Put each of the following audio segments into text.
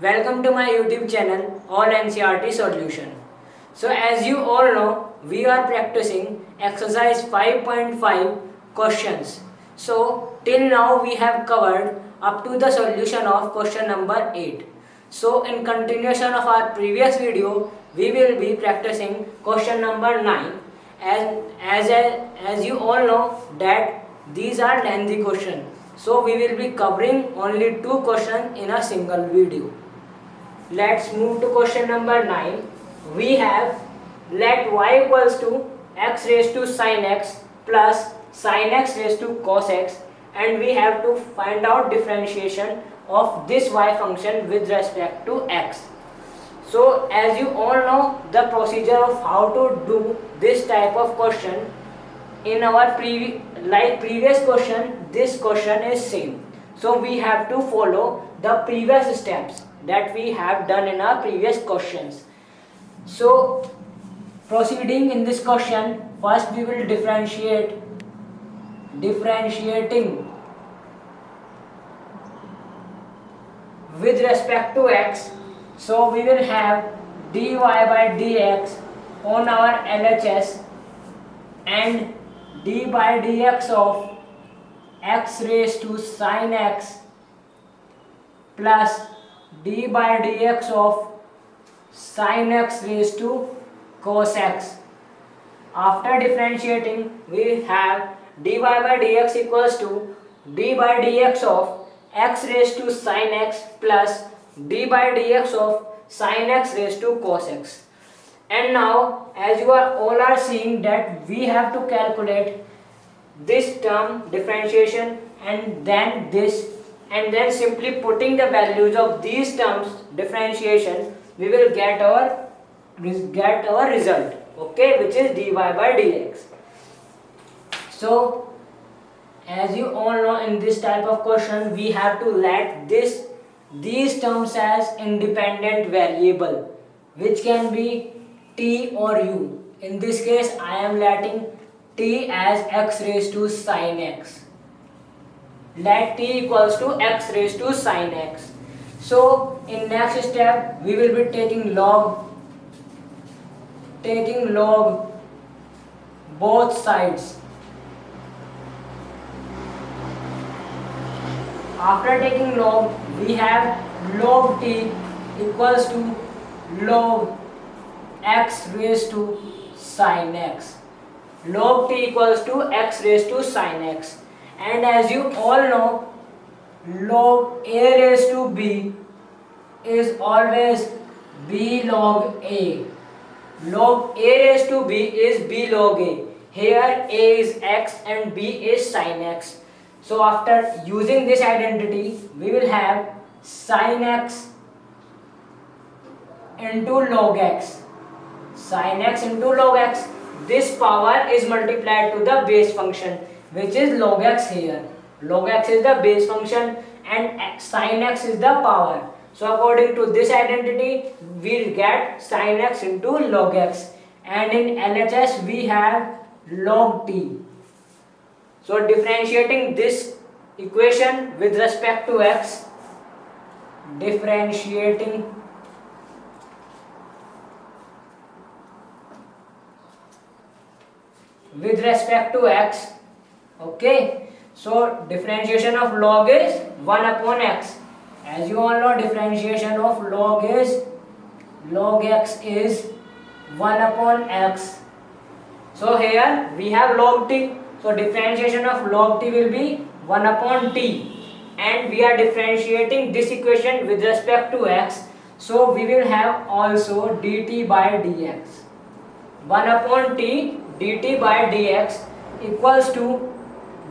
Welcome to my YouTube channel All NCERT Solution. So as you all know, we are practicing exercise 5.5 questions. So till now we have covered up to the solution of question number 8. So in continuation of our previous video, we will be practicing question number 9. As you all know that these are lengthy questions. So we will be covering only 2 questions in a single video. Let's move to question number 9. We have let y equals to x raised to sin x plus sin x raised to cos x, and we have to find out differentiation of this y function with respect to x. So as you all know the procedure of how to do this type of question, in our previous question, this question is same. So we have to follow the previous steps that we have done in our previous questions. So proceeding in this question, first we will differentiating with respect to x. So we will have dy by dx on our LHS and d by dx of x raised to sin x plus d by dx of sin x raised to cos x. After differentiating, we have dy by dx equals to d by dx of x raised to sin x plus d by dx of sin x raised to cos x. And now as you are all are seeing that we have to calculate this term differentiation and then this, and then simply putting the values of these terms differentiation, we will get our result, okay, which is dy by dx. So as you all know, in this type of question we have to let these terms as independent variable, which can be t or u. In this case I am letting t as x raised to sin x. Let t equals to x raised to sin x. So in next step we will be taking log both sides. After taking log, we have log t equals to log x raised to sin x. Log t equals to x raised to sin x. And as you all know, log a raised to b is always b log a. Log a raised to b is b log a. Here a is x and b is sin x. So after using this identity, we will have sin x into log x. Sin x into log x. This power is multiplied to the base function, which is log x here. Log x is the base function and sin x is the power. So according to this identity, we'll get sin x into log x. And in LHS we have log t. So differentiating this equation with respect to x, okay. So differentiation of log is 1 upon x. As you all know, differentiation of log x is 1 upon x. So here we have log t. So differentiation of log t will be 1 upon t. And we are differentiating this equation with respect to x. So we will have also dt by dx. 1 upon t dt by dx equals to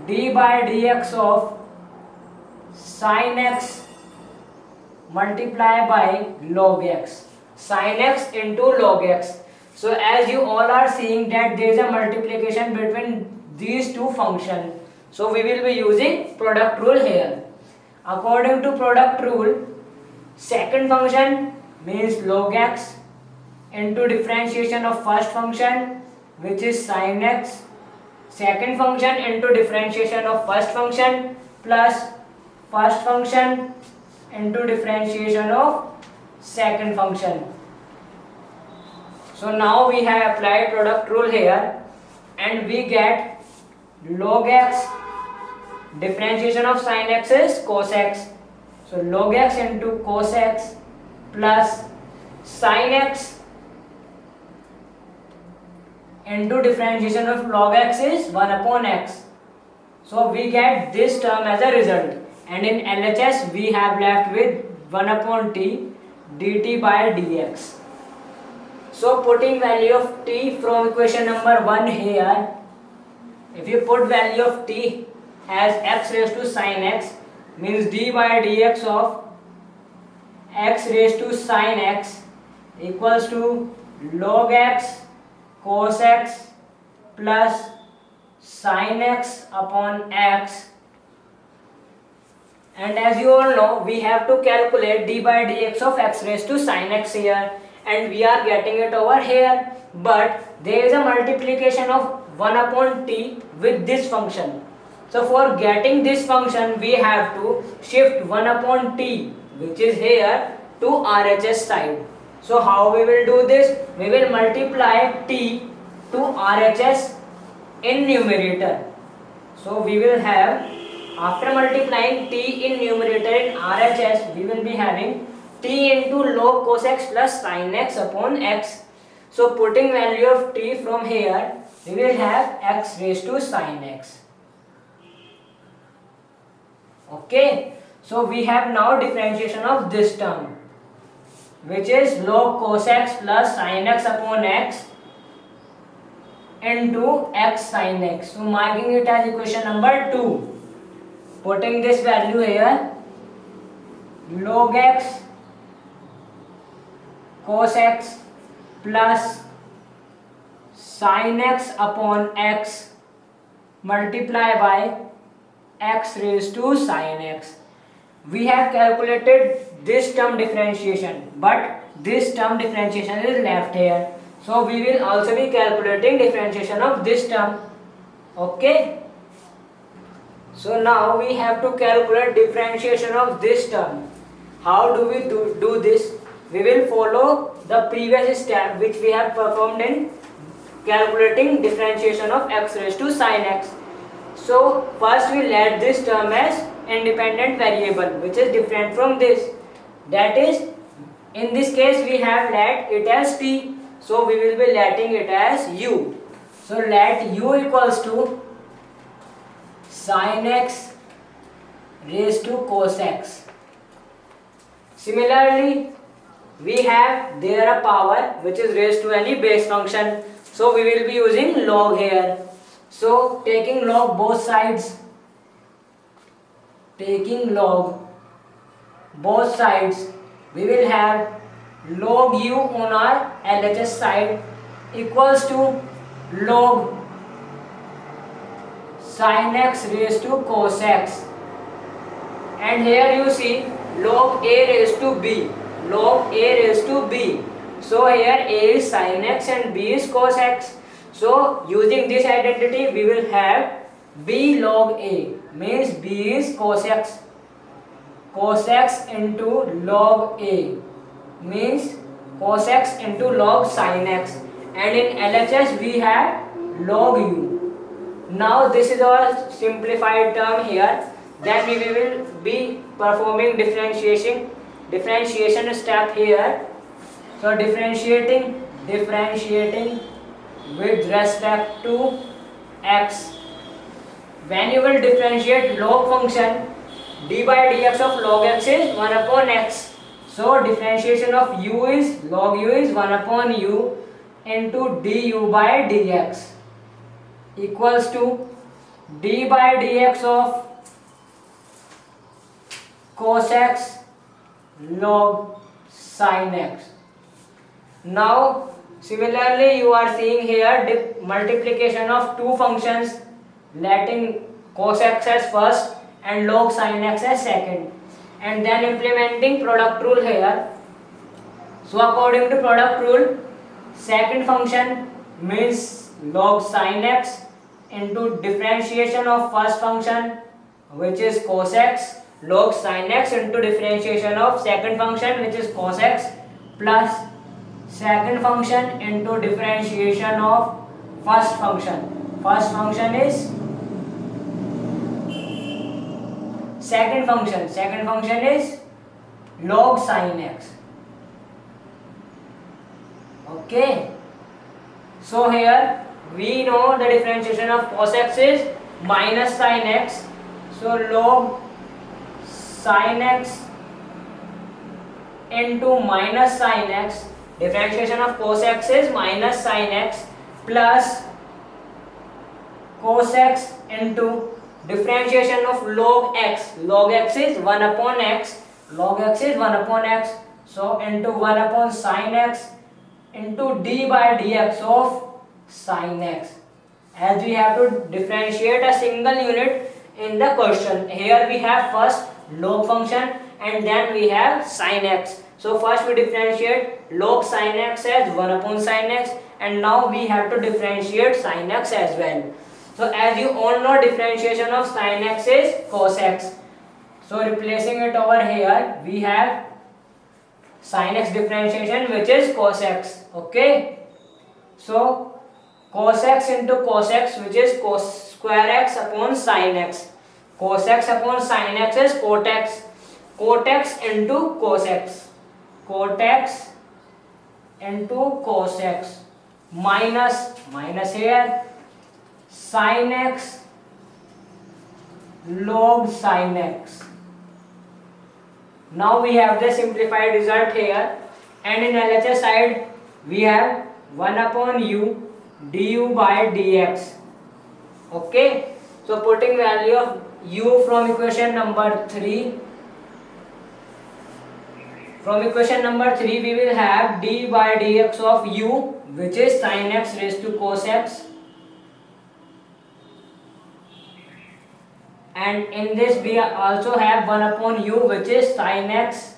d by dx of sin x multiplied by log x. Sin x into log x. So as you all are seeing that there is a multiplication between these two functions. So we will be using product rule here. According to product rule, second function means log x into differentiation of first function, which is sin x. Second function into differentiation of first function plus first function into differentiation of second function. So now we have applied product rule here and we get log x, differentiation of sin x is cos x. So log x into cos x plus sin x into differentiation of log x is 1 upon x. So we get this term as a result, and in LHS we have left with 1 upon t dt by dx. So putting value of t from equation number 1 here, if you put value of t as x raised to sin x, means d by dx of x raised to sin x equals to log x cos x plus sin x upon x. And as you all know, we have to calculate d by dx of x raised to sin x here, and we are getting it over here, but there is a multiplication of 1 upon t with this function. So for getting this function we have to shift 1 upon t, which is here, to RHS side. So how we will do this? We will multiply t to RHS in numerator. So we will have, after multiplying t in numerator in RHS, we will be having t into log cos x plus sin x upon x. So putting value of t from here, we will have x raised to sin x. Okay, so we have now differentiation of this term, which is log cos x plus sin x upon x into x sin x. So marking it as equation number 2. Putting this value here, log x cos x plus sin x upon x multiply by x raised to sin x. We have calculated this term differentiation, but this term differentiation is left here. So we will also be calculating differentiation of this term. Okay. So now we have to calculate differentiation of this term. How do we do this? We will follow the previous step which we have performed in calculating differentiation of x raised to sin x. So first we let this term as independent variable, which is different from this. That is, in this case we have let it as t. So we will be letting it as u. So let u equals to sin x raised to cos x. Similarly, we have there a power which is raised to any base function. So we will be using log here. So taking log both sides, we will have log u on our LHS side equals to log sin x raised to cos x, and here you see log a raised to b, so here a is sin x and b is cos x. So using this identity we will have b log a, means b is cos x into log a, means cos x into log sin x, and in LHS we have log u. Now this is our simplified term here. Then we will be performing differentiation step here. So differentiating with respect to x. When you will differentiate log function, d by dx of log x is 1 upon x. So differentiation of u is log u is 1 upon u into du by dx equals to d by dx of cos x log sin x. Now similarly you are seeing here multiplication of two functions, letting cos x as first and log sin x as second, and then implementing product rule here. So according to product rule, second function means log sin x into differentiation of first function, which is cos x, log sin x into differentiation of second function which is cos x plus second function into differentiation of first function. First function is second function is log sin x. Okay, so here we know the differentiation of cos x is minus sin x, so log sin x into minus sin x, differentiation of cos x is minus sin x plus cos x into differentiation of log x. Log x is 1 upon x, so into 1 upon sin x into d by dx of sin x. As we have to differentiate a single unit in the question, here we have first log function and then we have sin x. So first we differentiate log sin x as 1 upon sin x, and now we have to differentiate sin x as well. So as you all know, differentiation of sin x is cos x. So replacing it over here, we have sin x differentiation which is cos x. Okay, so cos x into cos x which is cos square x upon sin x. Cos x upon sin x is cot x. Cot x into cos x. Cot x into cos x minus here sin x log sin x. Now we have the simplified result here, and in LHS side we have 1 upon u du by dx. Okay, so putting value of u from equation number 3, we will have d by dx of u which is sin x raised to cos x, and in this we also have 1 upon u which is sin x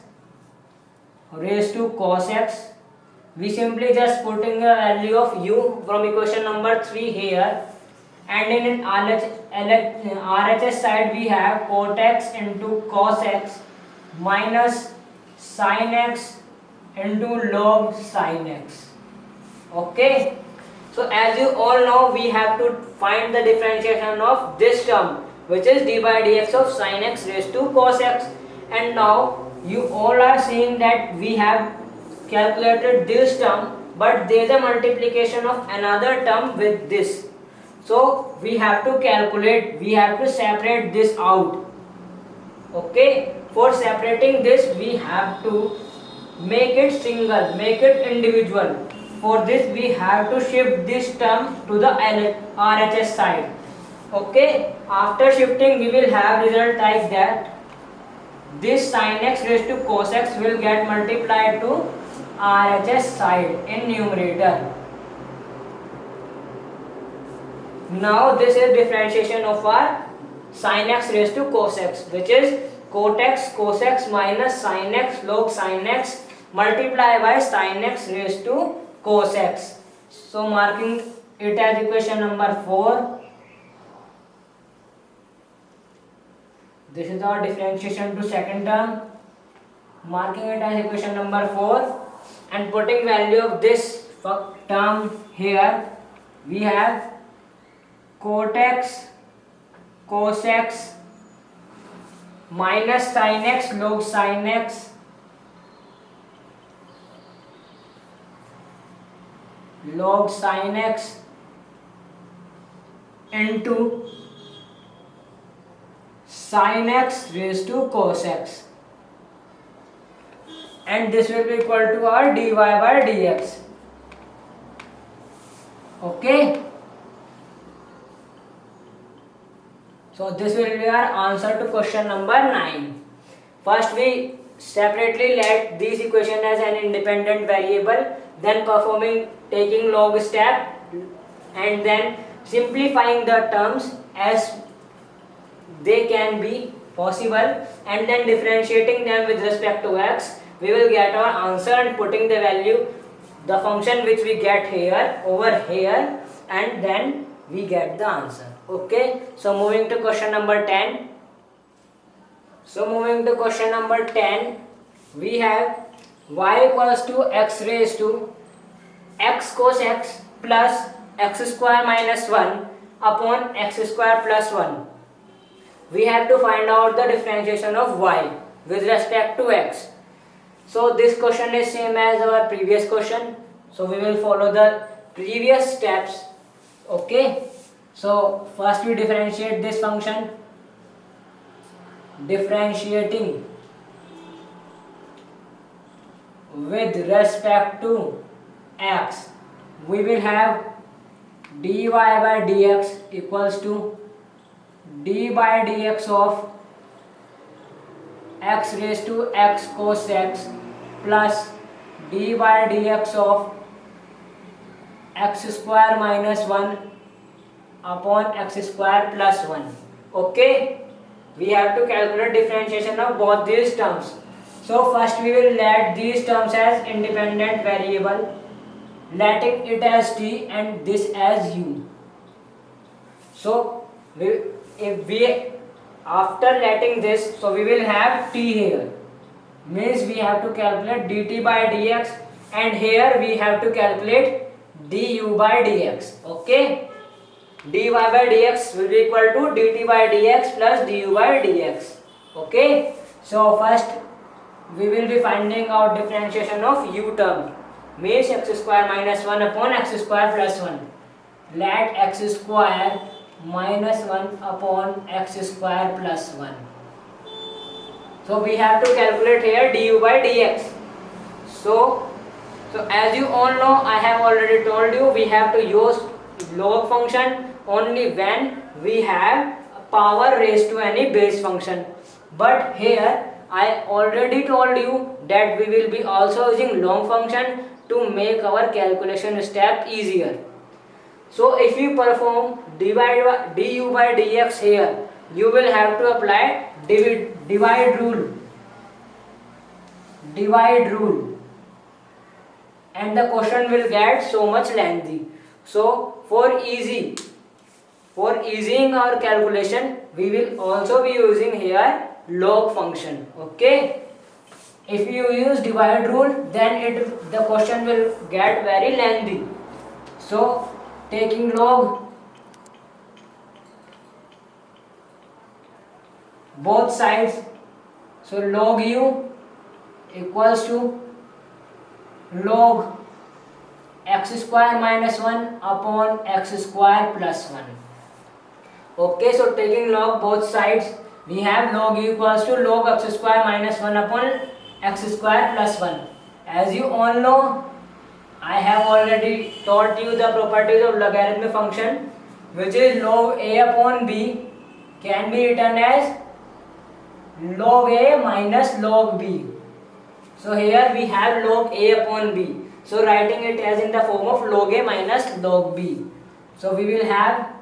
raised to cos x. We simply just putting the value of u from equation number 3 here, and in RHS side we have cot x into cos x minus sin x into log sin x. Okay, so as you all know, we have to find the differentiation of this term which is d by dx of sin x raised to cos x, and now you all are seeing that we have calculated this term, but there is a multiplication of another term with this, so we have to separate this out. Okay, for separating this we have to make it single, make it individual. For this we have to shift this term to the RHS side. Okay, after shifting we will have result like that. This sin x raised to cos x will get multiplied to RHS side in numerator. Now this is differentiation of our sin x raised to cos x, which is cot x cos x minus sin x log sin x multiplied by sin x raised to cos x. So marking it as equation number 4. This is our differentiation to second term, marking it as equation number 4, and putting value of this term here. We have cot x cos x minus sin x log sin x log sin x into sin x raised to cos x, and this will be equal to our dy by dx. Okay, so this will be our answer to question number 9. First we separately let this equation as an independent variable, then taking log step, and then simplifying the terms as they can be possible, and then differentiating them with respect to x. We will get our answer and putting the value, the function which we get here over here, and then we get the answer. Okay, so moving to question number 10. So moving to question number 10, we have y equals to x raised to x cos x plus x square minus 1 upon x square plus 1. We have to find out the differentiation of y with respect to x. So this question is same as our previous question. So we will follow the previous steps. Okay. So first we differentiate this function. Differentiating with respect to x, we will have dy by dx equals to d by dx of x raised to x cos x plus d by dx of x square minus 1 upon x square plus 1. Okay. We have to calculate differentiation of both these terms. So first we will let these terms as independent variable, letting it as t and this as u. So after letting this, so we will have t here, means we have to calculate dt by dx, and here we have to calculate du by dx. Okay. dy by dx will be equal to dt by dx plus du by dx. Okay. So first we will be finding out differentiation of u term, means x square minus 1 upon x square plus 1. Let x square minus 1 upon x square plus 1. So we have to calculate here du by dx. So as you all know, I have already told you, we have to use log function only when we have power raised to any base function. But here I already told you that we will be also using log function to make our calculation step easier. So if you perform du by dx here, you will have to apply divide rule, and the question will get so much lengthy. So for easing our calculation, we will also be using here log function. Okay. If you use divide rule, then the question will get very lengthy. So taking log both sides, so log u equals to log x square minus 1 upon x square plus 1. Okay, so taking log both sides, we have log u equals to log x square minus 1 upon x square plus 1. As you all know, I have already taught you the properties of logarithmic function, which is log a upon b can be written as log a minus log b. So here we have log a upon b. So writing it as in the form of log a minus log b. So we will have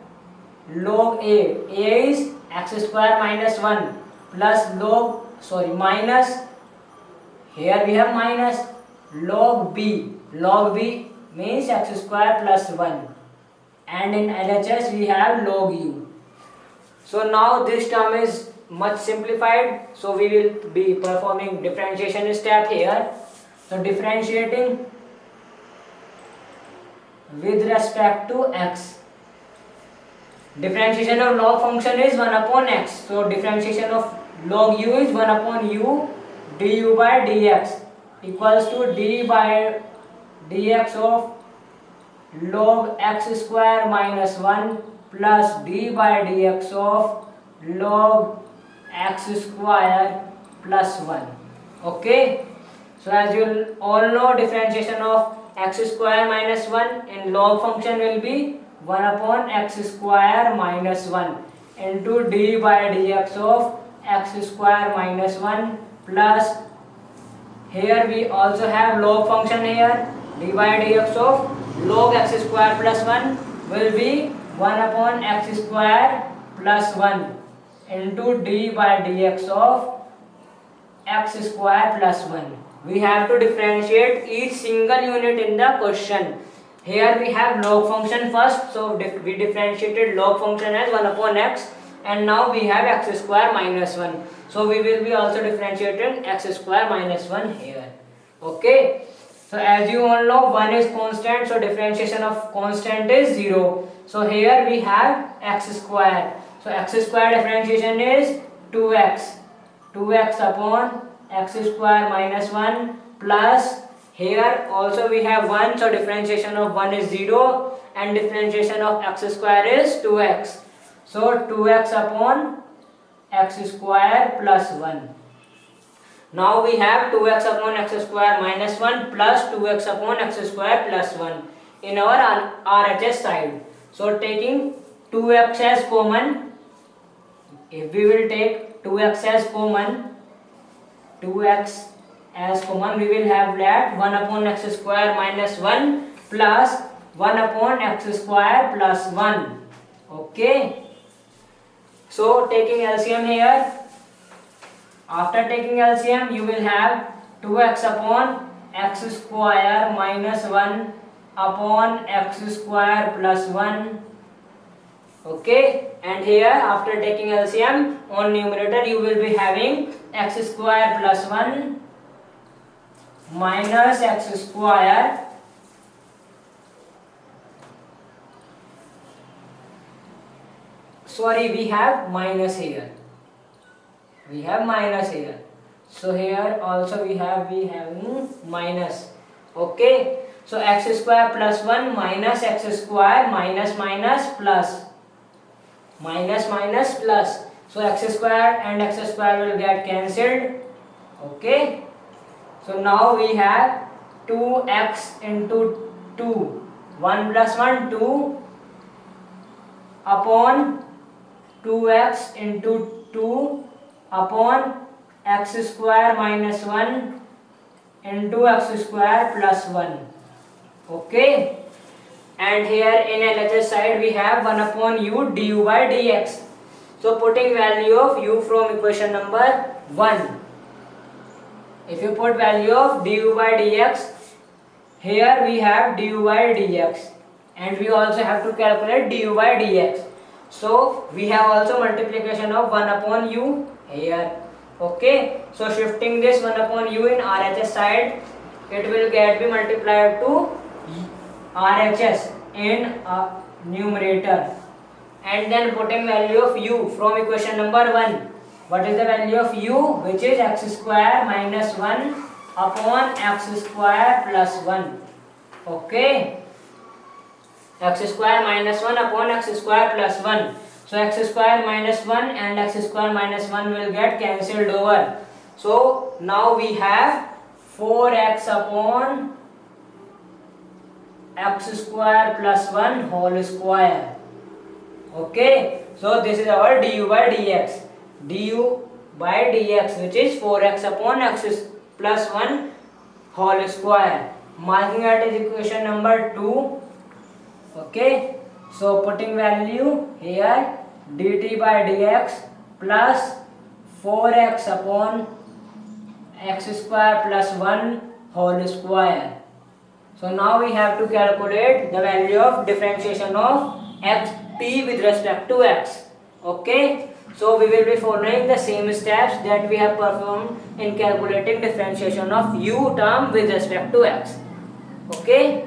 log a is x square minus 1 plus minus, here we have minus log b means x square plus 1, and in LHS we have log u. So now this term is much simplified, so we will be performing differentiation step here. So differentiating with respect to x. Differentiation of log function is 1 upon x. So differentiation of log u is 1 upon u du by dx equals to d by dx of log x square minus 1 plus d by dx of log x square plus 1. Okay. So as you all know, differentiation of x square minus 1 in log function will be 1 upon x square minus 1 into d by dx of x square minus 1 plus, here we also have log function here, d by dx of log x square plus 1 will be 1 upon x square plus 1 into d by dx of x square plus 1. We have to differentiate each single unit in the question. Here we have log function first, so we differentiated log function as 1 upon x and now we have x square minus 1. So we will be also differentiating x square minus 1 here. Okay. So as you all know, 1 is constant, so differentiation of constant is 0. So here we have x square. So x square differentiation is 2x. 2x upon x square minus 1 plus here also we have 1, so differentiation of 1 is 0 and differentiation of x square is 2x. So 2x upon x square plus 1. Now we have 2x upon x square minus 1 plus 2x upon x square plus 1 in our RHS side. So taking 2x as common, if we will take 2x as common, we will have that 1 upon x square minus 1 plus 1 upon x square plus 1. Okay. So taking LCM here, after taking LCM you will have 2x upon x square minus 1 upon x square plus 1. Okay, and here after taking LCM on numerator you will be having x square plus 1 minus x square we have minus here. So here also we having minus. Okay, so x square plus 1 minus x square minus plus minus plus. So x square and x square will get cancelled. Okay, so now we have 2x into 2, 1 plus 1 2 upon 2x into 2 upon x square minus 1 into x square plus 1. Okay, and here in LHS side we have 1 upon u du by dx. So putting value of u from equation number 1. If you put value of du by dx, here we have du by dx and we also have to calculate du by dx. So we have also multiplication of 1 upon u here. Okay, so shifting this 1 upon u in RHS side, it will get be multiplied to RHS in numerator, and then putting value of u from equation number 1. What is the value of u? Which is x square minus 1 upon x square plus 1. Okay, x square minus 1 upon x square plus 1. So x square minus 1 and x square minus 1 will get cancelled over. So now we have 4x upon x square plus 1 whole square. Okay, so this is our du by dx. Du by dx, which is 4x upon x plus 1 whole square. Marking at is equation number 2. Okay, so putting value here, dt by dx plus 4x upon x square plus 1 whole square. So now we have to calculate the value of differentiation of t with respect to x. Okay, so we will be following the same steps that we have performed in calculating differentiation of u term with respect to x. Okay,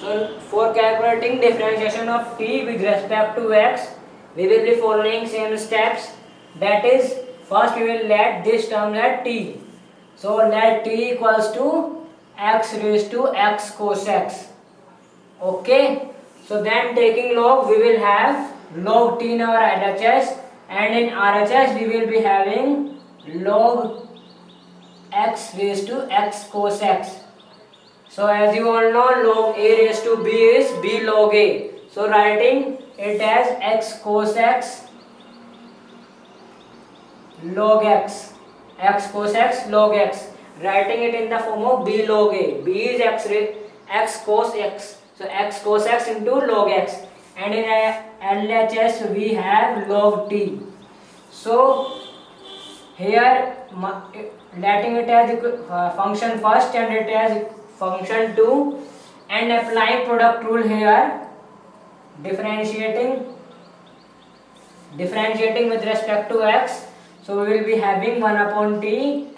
so for calculating differentiation of t with respect to x, we will be following same steps. That is, first we will let this term at t. So let t equals to x raised to x cos x. Okay, so then taking log, we will have log t in our LHS, and in RHS we will be having log x raised to x cos x. So as you all know, log a raised to b is b log a. So writing it as x cos x log x, x cos x log x. Writing it in the form of b log a. B is x cos x. So x cos x into log x. And in LHS we have log t. So here letting it as function first and it as function 2, and applying product rule here, differentiating differentiating with respect to x, so we will be having 1 upon t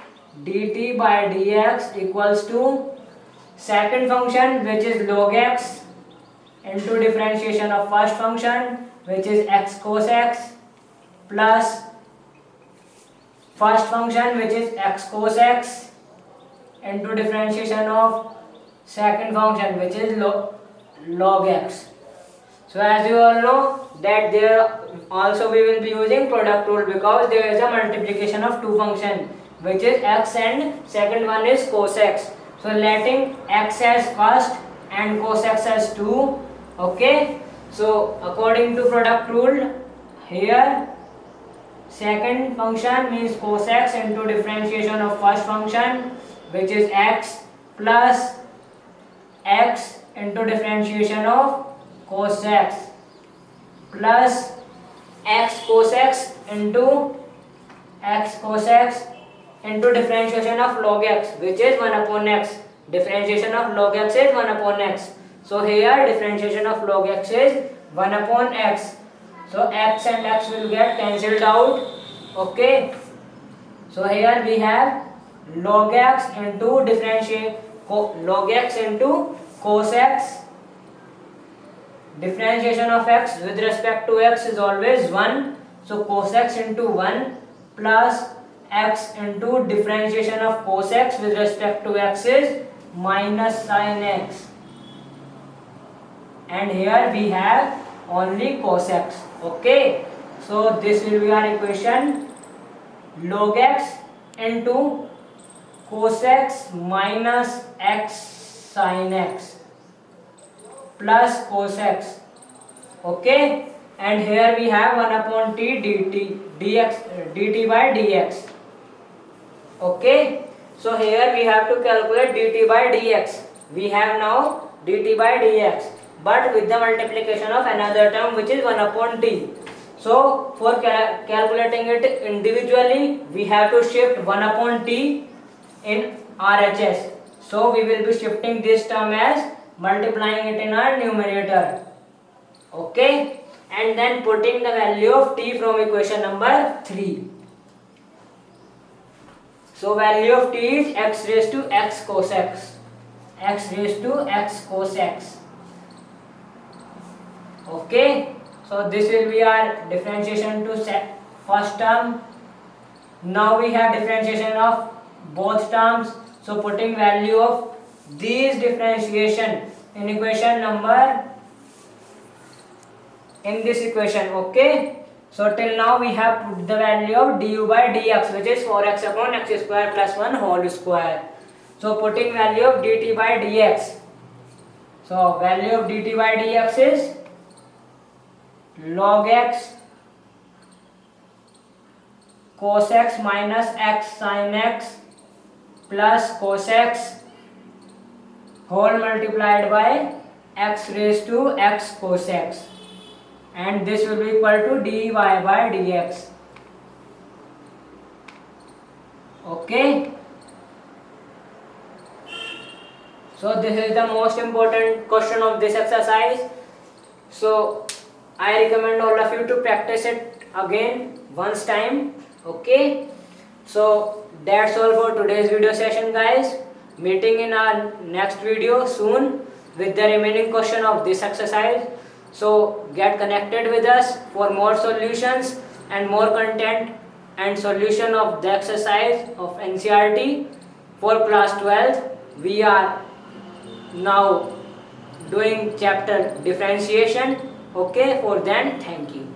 dt by dx equals to second function, which is log x, into differentiation of first function, which is x cos x, plus first function, which is x cos x, into differentiation of second function, which is log x. So as you all know that there also we will be using product rule, because there is a multiplication of two functions, which is x and second one is cos x. So letting x as first and cos x as 2. Okay, so according to product rule, here second function means cos x into differentiation of first function, which is x, plus x into differentiation of cos x, plus x cos x into differentiation of log x, which is 1 upon x. Differentiation of log x is 1 upon x. So here differentiation of log x is 1 upon x. So x and x will get cancelled out. Okay. So here we have log x into log x into cos x. Differentiation of x with respect to x is always 1. So cos x into 1 plus x into differentiation of cos x with respect to x is minus sin x. And here we have only cos x. Okay. So this will be our equation, log x into cos x minus x sin x plus cos x. Okay, and here we have 1 upon t dt by dx. Okay, so here we have to calculate dt by dx. We have now dt by dx, but with the multiplication of another term, which is 1 upon t. So for calculating it individually, we have to shift 1 upon t in RHS. So we will be shifting this term as multiplying it in our numerator. Okay, and then putting the value of t from equation number 3. So value of t is x raised to x cos x. X raised to x cos x. Okay, so this will be our differentiation to first term. Now we have differentiation of both terms. So putting value of these differentiation in equation number, in this equation. Okay, so till now we have put the value of du by dx, which is 4x upon x square plus 1 whole square. So putting value of dt by dx. So value of dt by dx is log x cos x minus x sin x plus cos x whole multiplied by x raised to x cos x, and this will be equal to dy by dx. Okay, so this is the most important question of this exercise. So I recommend all of you to practice it again once time. Okay, so that's all for today's video session, guys. Meeting in our next video soon with the remaining question of this exercise. So get connected with us for more solutions and more content and solution of the exercise of NCERT for class 12. We are now doing chapter differentiation. Okay, for then, thank you.